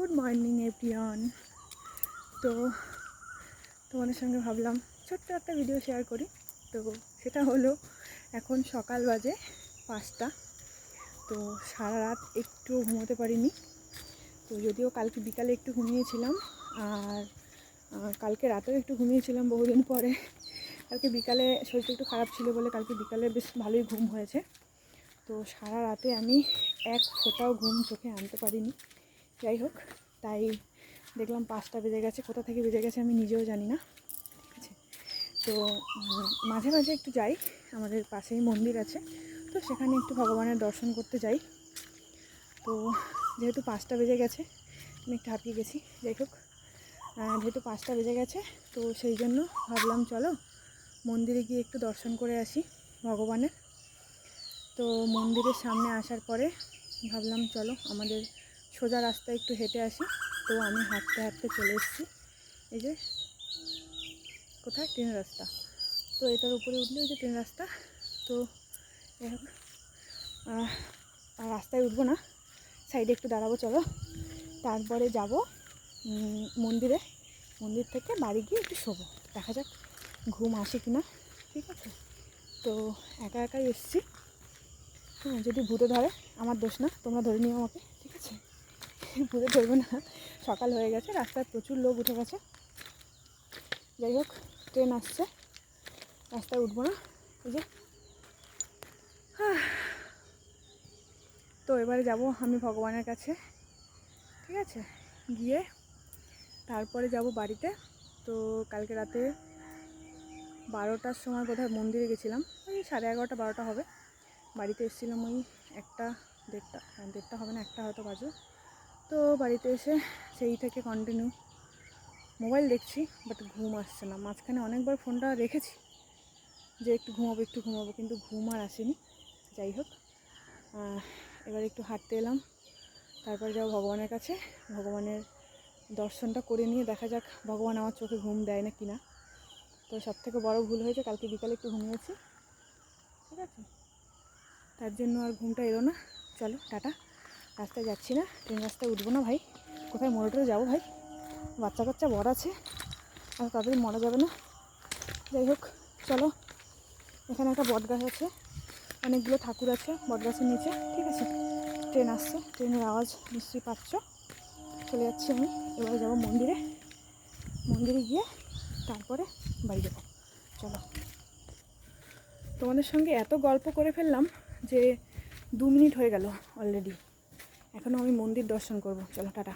Good morning everyone. তো তোমাদের সঙ্গে ভাবলাম ছোট্ট একটা ভিডিও শেয়ার করি। তো সেটা হলো এখন সকাল বাজে 5টা। তো সারা রাত একটু ঘুমোতে পারিনি। তো যদিও কালকে বিকালে একটু ঘুমিয়েছিলাম, আর কালকে রাতেও একটু ঘুমিয়েছিলাম বহুদিন পরে। কালকে বিকালে শরীরটা একটু খারাপ ছিল বলে কালকে বিকালে বেশ ভালোই ঘুম হয়েছে। তো সারা রাতে আমি এক ফোঁটাও ঘুম চোখে আনতে পারিনি। যাই হোক, তাই দেখলাম 5টা বেজে গেছে। কোথা থেকে বেজে গেছে আমি নিজেও জানি না, ঠিক আছে। তো মাঝে মাঝে একটু যাই, আমাদের পাশেই মন্দির আছে, তো সেখানে একটু ভগবানের দর্শন করতে যাই। তো যেহেতু 5টা বেজে গেছে, আমি একটু হাঁপিয়ে গেছি। যাই হোক, যেহেতু 5টা বেজে গেছে, তো সেই জন্য ভাবলাম চলো মন্দিরে গিয়ে একটু দর্শন করে আসি ভগবানের। তো মন্দিরের সামনে আসার পরে ভাবলাম চলো আমাদের সোজা রাস্তায় একটু হেঁটে আসি। তো আমি হাঁটতে হাঁটতে চলে এসেছি, এই যে কোথায় ট্রেন রাস্তা। তো এটার উপরে উঠলে ওই যে ট্রেন রাস্তা। তো যাই হোক, রাস্তায় উঠবো না, সাইডে একটু দাঁড়াবো চলো। তারপরে যাব মন্দিরে, মন্দির থেকে বাড়ি গিয়ে একটু শোবো, দেখা যাক ঘুম আসে কি না, ঠিক আছে। তো একা একাই এসেছি, হ্যাঁ, যদি ভূতে ধরে আমার দোষ না, তোমরা ধরে নিও আমাকে, ঠিক আছে। ভূতে ধরবে না, সকাল হয়ে গেছে, রাস্তায় প্রচুর লোক উঠে গেছে। যাই হোক, ট্রেন আসছে, রাস্তায় উঠবো না, এই যে। তো এবারে যাব আমি ভগবানের কাছে, ঠিক আছে, গিয়ে তারপরে যাব বাড়িতে। তো কালকে রাতে 12টার সময় বোধহয় মন্দিরে গেছিলাম, ওই 11:30 12টা হবে। বাড়িতে এসেছিলাম ওই 1টা 1:30 হবে না, 1টা হয়তো বাজে। তো বাড়িতে এসে সেই থেকে কন্টিনিউ মোবাইল দেখছি, বাট ঘুম আসছে না। মাঝখানে অনেকবার ফোনটা রেখেছি যে একটু ঘুমাবো, কিন্তু ঘুম আর আসেনি। যাই হোক, এবার একটু হাঁটতে এলাম, তারপরে যাবো ভগবানের কাছে। ভগবানের দর্শনটা করে নিয়ে দেখা যাক ভগবান আমার চোখে ঘুম দেয় না কি না। তো সবথেকে বড় ভুল হয়েছে, কালকে বিকালে একটু ঘুমিয়েছি, ঠিক আছে, তার জন্য আর ঘুমটা এলো না। চলো টাটা, রাস্তায় যাচ্ছি না, ট্রেন রাস্তায় উঠবো না ভাই, কোথায় মোড়ে যাবো ভাই, বাচ্চা কাচ্চা বড় আছে, আর তাদের মরা যাবে না। যাই হোক চলো, এখানে একটা বট গাছ আছে, অনেকগুলো ঠাকুর আছে বট গাছের নিচে, ঠিক আছে। ট্রেন আসছে, ট্রেনের আওয়াজ নিশ্চয়ই পাচ্ছ। চলে যাচ্ছি আমি, এবারে যাবো মন্দিরে, মন্দিরে গিয়ে তারপরে বাড়ি যাবো। চলো, তোমাদের সঙ্গে এত গল্প করে ফেললাম যে 2 মিনিট হয়ে গেল অলরেডি, এখনও আমি মন্দির দর্শন করব। চলো টাটা।